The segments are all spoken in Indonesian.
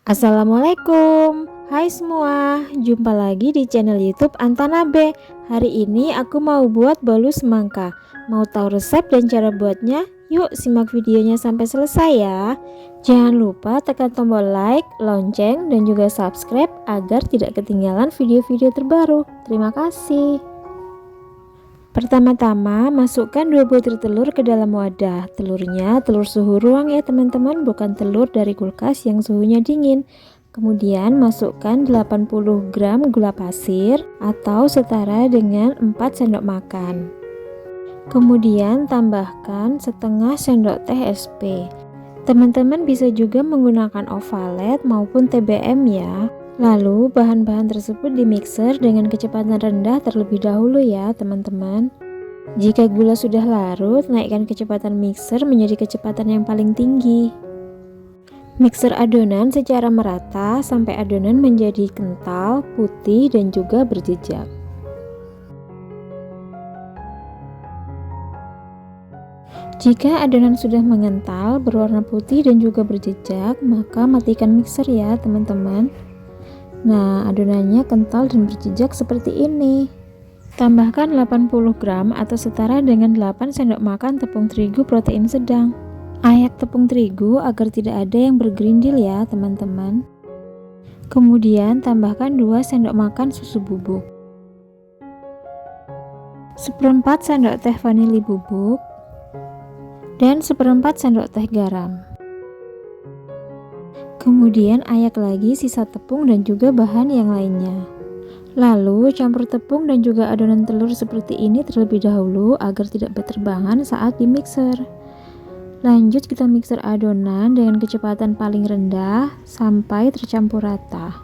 Assalamualaikum, hai semua, jumpa lagi di channel YouTube Antanabe. Hari ini aku mau buat bolu semangka. Mau tahu resep dan cara buatnya? Yuk simak videonya sampai selesai ya. Jangan lupa tekan tombol like, lonceng, dan juga subscribe agar tidak ketinggalan video-video terbaru. Terima kasih. Pertama-tama masukkan 2 butir telur ke dalam wadah. Telurnya telur suhu ruang ya teman-teman, bukan telur dari kulkas yang suhunya dingin. Kemudian masukkan 80 gram gula pasir atau setara dengan 4 sendok makan. Kemudian tambahkan setengah sendok teh SP. Teman-teman bisa juga menggunakan ovalet maupun TBM ya. Lalu bahan-bahan tersebut dimixer dengan kecepatan rendah terlebih dahulu ya teman-teman. Jika gula sudah larut, naikkan kecepatan mixer menjadi kecepatan yang paling tinggi. Mixer adonan secara merata sampai adonan menjadi kental, putih, dan juga berjejak. Jika adonan sudah mengental, berwarna putih dan juga berjejak, maka matikan mixer ya teman-teman. Nah, adonannya kental dan berjejak seperti ini. Tambahkan 80 gram atau setara dengan 8 sendok makan tepung terigu protein sedang. Ayak tepung terigu agar tidak ada yang bergerindil ya teman-teman. Kemudian tambahkan 2 sendok makan susu bubuk, 1/4 sendok teh vanili bubuk, dan 1/4 sendok teh garam. Kemudian ayak lagi sisa tepung dan juga bahan yang lainnya. Lalu campur tepung dan juga adonan telur seperti ini terlebih dahulu agar tidak berterbangan saat dimixer. Lanjut kita mixer adonan dengan kecepatan paling rendah sampai tercampur rata.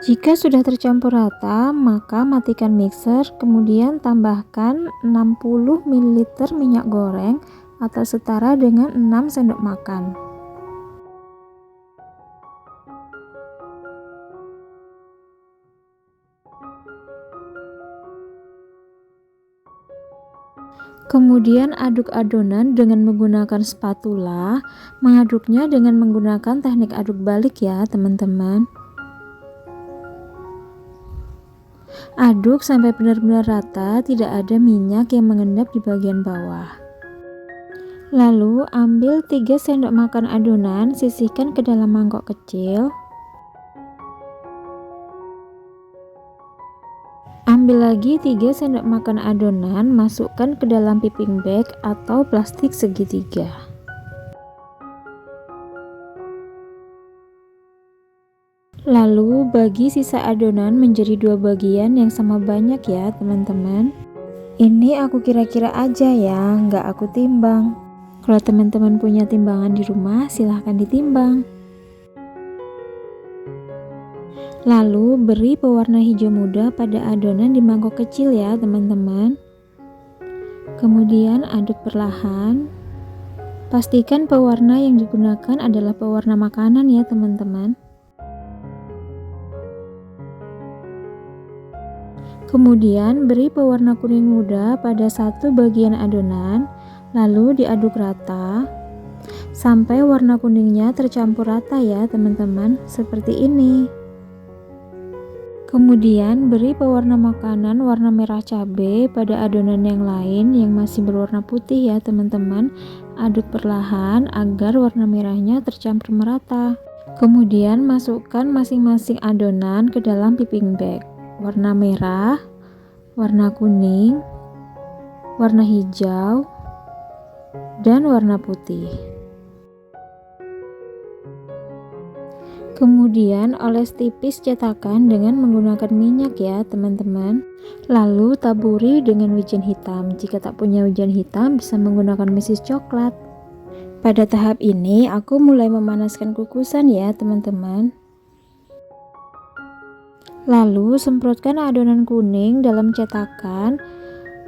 Jika sudah tercampur rata, maka matikan mixer, kemudian tambahkan 60 ml minyak goreng atau setara dengan 6 sendok makan. Kemudian aduk adonan dengan menggunakan spatula, mengaduknya dengan menggunakan teknik aduk balik ya teman-teman. Aduk sampai benar-benar rata, tidak ada minyak yang mengendap di bagian bawah. Lalu ambil 3 sendok makan adonan, sisihkan ke dalam mangkok kecil. Ambil lagi 3 sendok makan adonan, masukkan ke dalam piping bag atau plastik segitiga. Lalu bagi sisa adonan menjadi 2 bagian yang sama banyak ya teman-teman. Ini aku kira-kira aja ya, nggak aku timbang. Kalau teman-teman punya timbangan di rumah, silahkan ditimbang. Lalu beri pewarna hijau muda pada adonan di mangkok kecil ya teman-teman. Kemudian aduk perlahan. Pastikan pewarna yang digunakan adalah pewarna makanan ya teman-teman. Kemudian beri pewarna kuning muda pada satu bagian adonan. Lalu diaduk rata sampai warna kuningnya tercampur rata ya teman-teman, seperti ini. Kemudian beri pewarna makanan warna merah cabai pada adonan yang lain yang masih berwarna putih ya teman-teman. Aduk perlahan agar warna merahnya tercampur merata. Kemudian masukkan masing-masing adonan ke dalam piping bag. Warna merah, warna kuning, warna hijau, dan warna putih. Kemudian oles tipis cetakan dengan menggunakan minyak ya teman-teman. Lalu taburi dengan wijen hitam. Jika tak punya wijen hitam, bisa menggunakan mesis coklat. Pada tahap ini aku mulai memanaskan kukusan ya teman-teman. Lalu semprotkan adonan kuning dalam cetakan.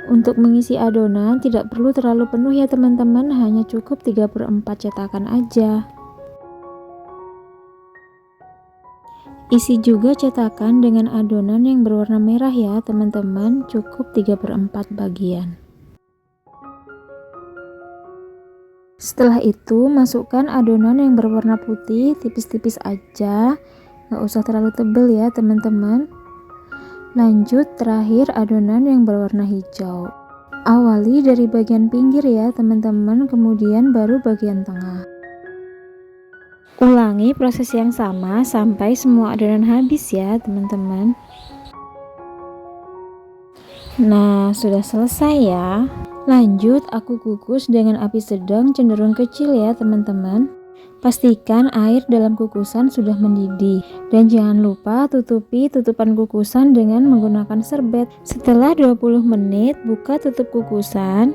Untuk mengisi adonan tidak perlu terlalu penuh ya teman-teman, hanya cukup 3/4 cetakan aja. Isi juga cetakan dengan adonan yang berwarna merah ya teman-teman, cukup 3/4 bagian. Setelah itu masukkan adonan yang berwarna putih tipis-tipis aja, nggak usah terlalu tebal ya teman-teman. Lanjut terakhir adonan yang berwarna hijau. Awali dari bagian pinggir ya teman-teman, kemudian baru bagian tengah. Ulangi proses yang sama sampai semua adonan habis ya teman-teman. Nah, sudah selesai ya. Lanjut aku kukus dengan api sedang cenderung kecil ya teman-teman. Pastikan air dalam kukusan sudah mendidih dan jangan lupa tutupi tutupan kukusan dengan menggunakan serbet. Setelah 20 menit buka tutup kukusan,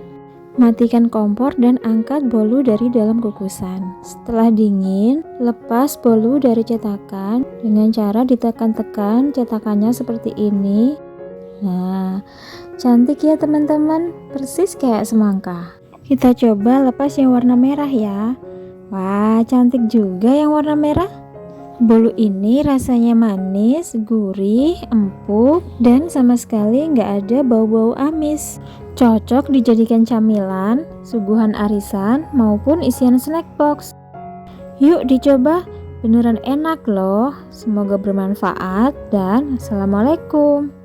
matikan kompor dan angkat bolu dari dalam kukusan. Setelah dingin, lepas bolu dari cetakan dengan cara ditekan-tekan cetakannya seperti ini. Nah, cantik ya teman-teman, persis kayak semangka. Kita coba lepas yang warna merah ya. Wah, cantik juga yang warna merah. Bolu ini rasanya manis, gurih, empuk, dan sama sekali nggak ada bau-bau amis. Cocok dijadikan camilan, suguhan arisan, maupun isian snack box. Yuk dicoba, beneran enak loh. Semoga bermanfaat dan assalamualaikum.